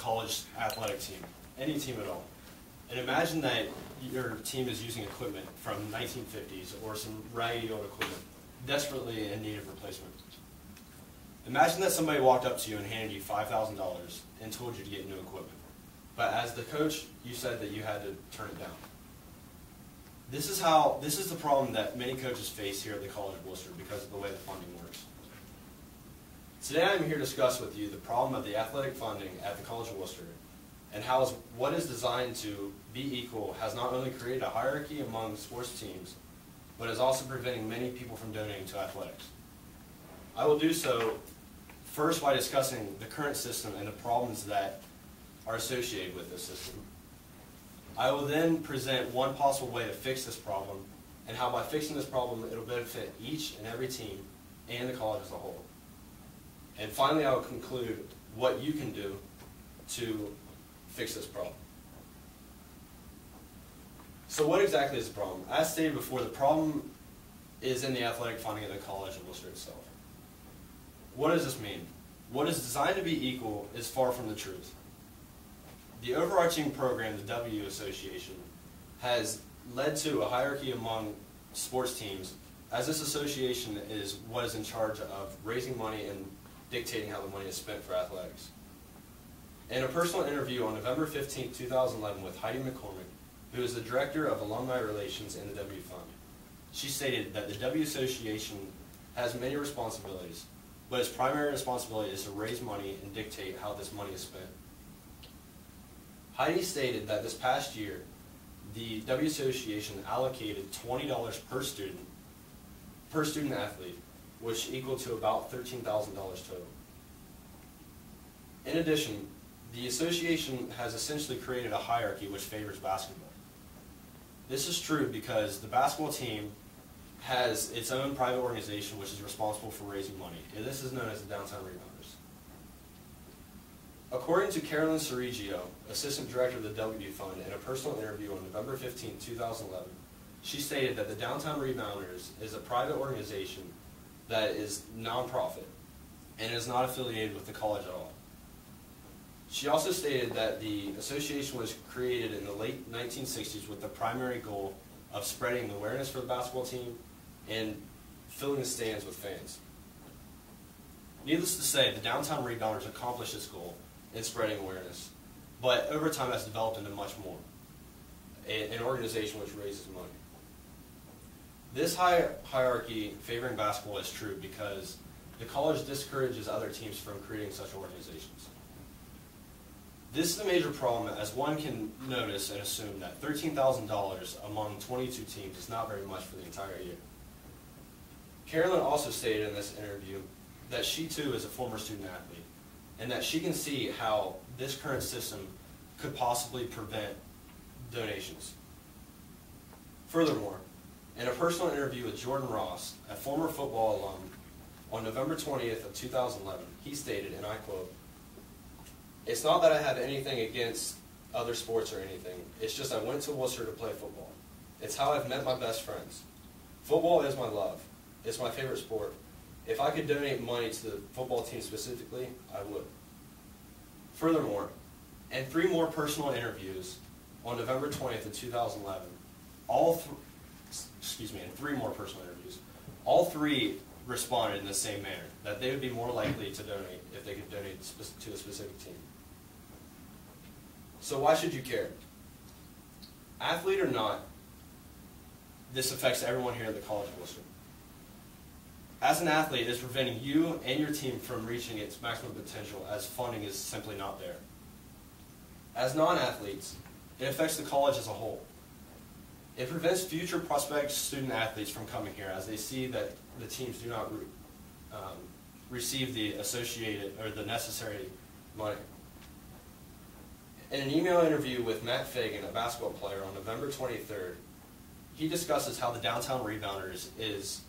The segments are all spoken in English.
college athletic team, any team at all. And imagine that your team is using equipment from 1950s or some raggedy old equipment, desperately in need of replacement. Imagine that somebody walked up to you and handed you $5,000 and told you to get new equipment. But as the coach, you said that you had to turn it down. This is the problem that many coaches face here at the College of Worcester because of the way the funding works. Today I'm here to discuss with you the problem of the athletic funding at the College of Worcester and how what is designed to be equal has not only created a hierarchy among sports teams, but is also preventing many people from donating to athletics. I will do so first by discussing the current system and the problems that are associated with this system. I will then present one possible way to fix this problem and how by fixing this problem it will benefit each and every team and the college as a whole. And finally I will conclude what you can do to fix this problem. So what exactly is the problem? As stated before, the problem is in the athletic funding of the College of Worcester itself. What does this mean? What is designed to be equal is far from the truth. The overarching program, the W Association, has led to a hierarchy among sports teams, as this association is what is in charge of raising money and dictating how the money is spent for athletics. In a personal interview on November 15, 2011 with Heidi McCormick, who is the Director of Alumni Relations in the W Fund, she stated that the W Association has many responsibilities, but its primary responsibility is to raise money and dictate how this money is spent. Heidi stated that this past year, the W Association allocated $20 per student athlete, which equaled to about $13,000 total. In addition, the association has essentially created a hierarchy which favors basketball. This is true because the basketball team has its own private organization which is responsible for raising money, and this is known as the Downtown Rebounders. According to Carolyn Cerigio, Assistant Director of the W Fund, in a personal interview on November 15, 2011, she stated that the Downtown Rebounders is a private organization that is non-profit and is not affiliated with the college at all. She also stated that the association was created in the late 1960s with the primary goal of spreading awareness for the basketball team and filling the stands with fans. Needless to say, the Downtown Rebounders accomplished this goal in spreading awareness, but over time has developed into much more, an organization which raises money. This hierarchy favoring basketball is true because the college discourages other teams from creating such organizations. This is a major problem, as one can notice and assume that $13,000 among 22 teams is not very much for the entire year. Carolyn also stated in this interview that she too is a former student athlete, and that she can see how this current system could possibly prevent donations. Furthermore, in a personal interview with Jordan Ross, a former football alum, on November 20th of 2011, he stated, and I quote, "It's not that I have anything against other sports or anything, it's just I went to Worcester to play football. It's how I've met my best friends. Football is my love. It's my favorite sport. If I could donate money to the football team specifically, I would." Furthermore, in three more personal interviews on November 20th of 2011, in three more personal interviews, all three responded in the same manner, that they would be more likely to donate if they could donate to a specific team. So why should you care? Athlete or not, this affects everyone here at the College of Worcester. As an athlete, it is preventing you and your team from reaching its maximum potential as funding is simply not there. As non-athletes, it affects the college as a whole. It prevents future prospective student athletes from coming here as they see that the teams do not receive the associated or the necessary money. In an email interview with Matt Fagan, a basketball player, on November 23rd, he discusses how the Downtown Rebounders is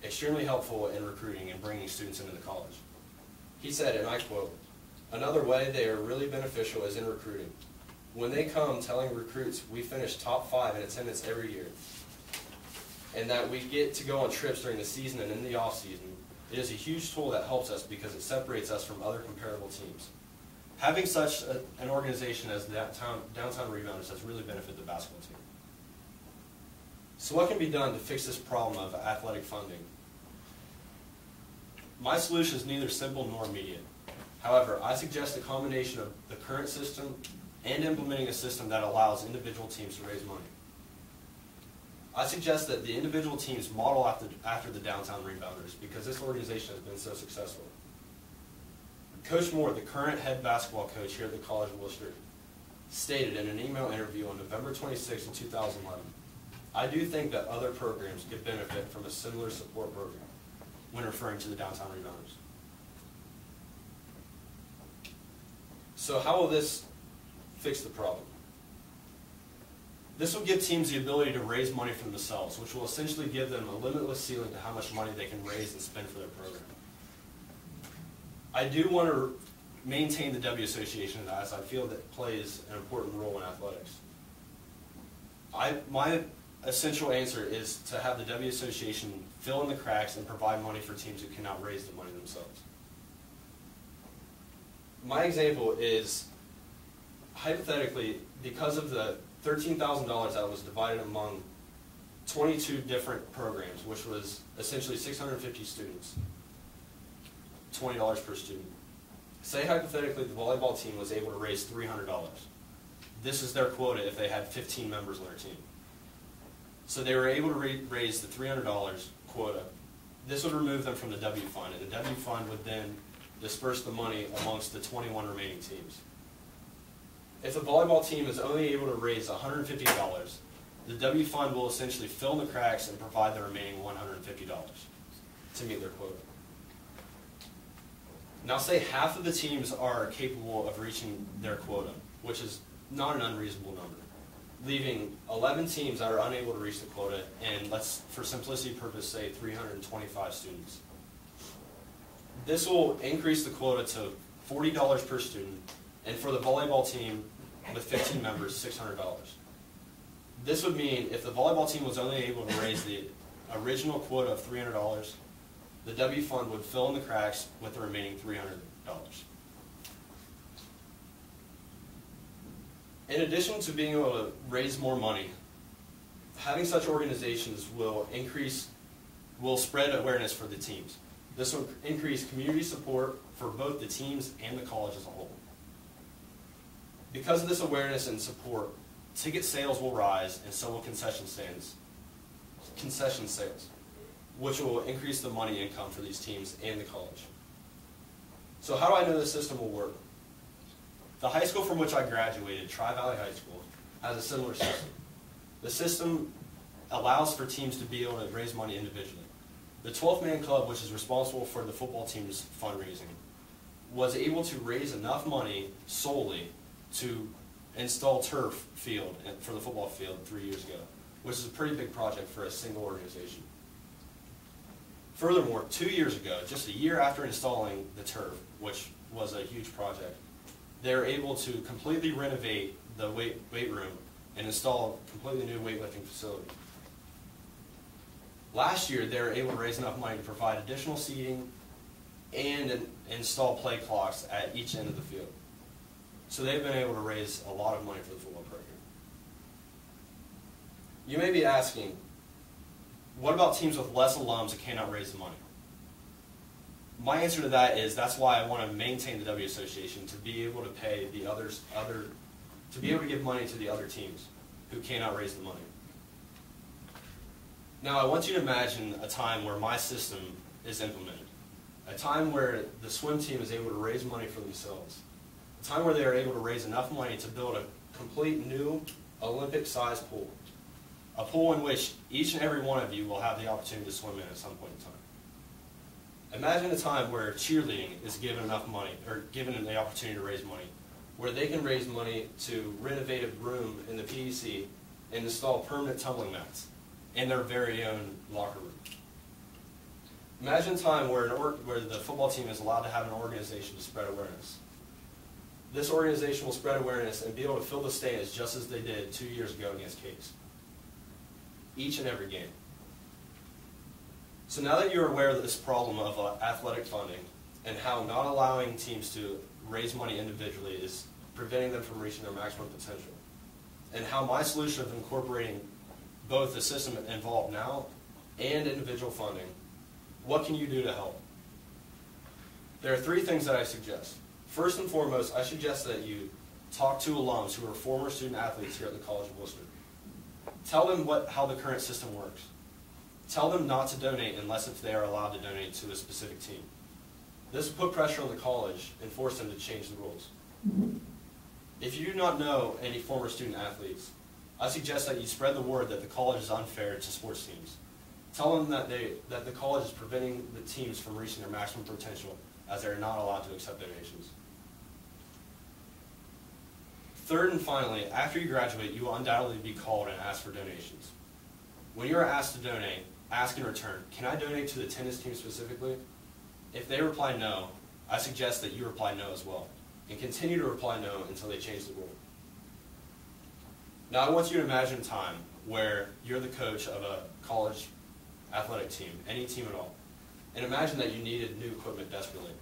extremely helpful in recruiting and bringing students into the college. He said, and I quote, "Another way they are really beneficial is in recruiting. When they come telling recruits we finish top 5 in attendance every year, and that we get to go on trips during the season and in the off season, it is a huge tool that helps us because it separates us from other comparable teams. Having such an organization as the Downtown Rebounders has really benefited the basketball team. So what can be done to fix this problem of athletic funding? My solution is neither simple nor immediate. However, I suggest a combination of the current system and implementing a system that allows individual teams to raise money. I suggest that the individual teams model after the Downtown Rebounders because this organization has been so successful. Coach Moore, the current head basketball coach here at the College of Worcester, stated in an email interview on November 26, 2011, "I do think that other programs could benefit from a similar support program," when referring to the Downtown Rebounders. So how will this fix the problem? This will give teams the ability to raise money from themselves, which will essentially give them a limitless ceiling to how much money they can raise and spend for their program. I do want to maintain the W Association as I feel that it plays an important role in athletics. My essential answer is to have the W Association fill in the cracks and provide money for teams who cannot raise the money themselves. My example is, hypothetically, because of the $13,000 that was divided among 22 different programs, which was essentially 650 students, $20 per student. Say hypothetically the volleyball team was able to raise $300. This is their quota if they had 15 members on their team. So they were able to raise the $300 quota. This would remove them from the W fund, and the W fund would then disperse the money amongst the 21 remaining teams. If the volleyball team is only able to raise $150, the W fund will essentially fill in the cracks and provide the remaining $150 to meet their quota. Now say half of the teams are capable of reaching their quota, which is not an unreasonable number, leaving 11 teams that are unable to reach the quota, and let's, for simplicity purpose, say 325 students. This will increase the quota to $40 per student, and for the volleyball team with 15 members, $600. This would mean if the volleyball team was only able to raise the original quota of $300, the W fund would fill in the cracks with the remaining $300. In addition to being able to raise more money, having such organizations will spread awareness for the teams. This will increase community support for both the teams and the college as a whole. Because of this awareness and support, ticket sales will rise, and so will concession sales, which will increase the money income for these teams and the college. So how do I know the system will work? The high school from which I graduated, Tri-Valley High School, has a similar system. The system allows for teams to be able to raise money individually. The 12th Man Club, which is responsible for the football team's fundraising, was able to raise enough money solely to install turf field for the football field 3 years ago, which is a pretty big project for a single organization. Furthermore, 2 years ago, just a year after installing the turf, which was a huge project, they were able to completely renovate the weight room and install a completely new weightlifting facility. Last year, they were able to raise enough money to provide additional seating and install play clocks at each end of the field. So they've been able to raise a lot of money for the football program. You may be asking, what about teams with less alums that cannot raise the money? My answer to that is that's why I want to maintain the W Association, to be able to pay the to be able to give money to the other teams who cannot raise the money. Now I want you to imagine a time where my system is implemented. A time where the swim team is able to raise money for themselves. A time where they are able to raise enough money to build a complete new Olympic-sized pool. A pool in which each and every one of you will have the opportunity to swim in at some point in time. Imagine a time where cheerleading is given enough money, or given the opportunity to raise money, where they can raise money to renovate a room in the PEC and install permanent tumbling mats in their very own locker room. Imagine a time where the football team is allowed to have an organization to spread awareness. This organization will spread awareness and be able to fill the stands just as they did 2 years ago against Case. Each and every game. So now that you're aware of this problem of athletic funding and how not allowing teams to raise money individually is preventing them from reaching their maximum potential. And how my solution of incorporating both the system involved now and individual funding, what can you do to help? There are 3 things that I suggest. First and foremost, I suggest that you talk to alums who are former student athletes here at the College of Worcester. Tell them how the current system works. Tell them not to donate unless if they are allowed to donate to a specific team. This will put pressure on the college and force them to change the rules. If you do not know any former student athletes, I suggest that you spread the word that the college is unfair to sports teams. Tell them that the college is preventing the teams from reaching their maximum potential as they are not allowed to accept donations. Third and finally, after you graduate, you will undoubtedly be called and asked for donations. When you are asked to donate, ask in return, can I donate to the tennis team specifically? If they reply no, I suggest that you reply no as well, and continue to reply no until they change the rule. Now I want you to imagine a time where you're the coach of a college athletic team, any team at all, and imagine that you needed new equipment desperately.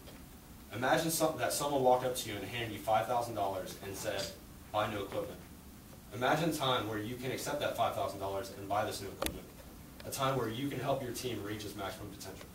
Imagine that someone walked up to you and handed you $5,000 and said, buy new equipment. Imagine a time where you can accept that $5,000 and buy this new equipment. A time where you can help your team reach its maximum potential.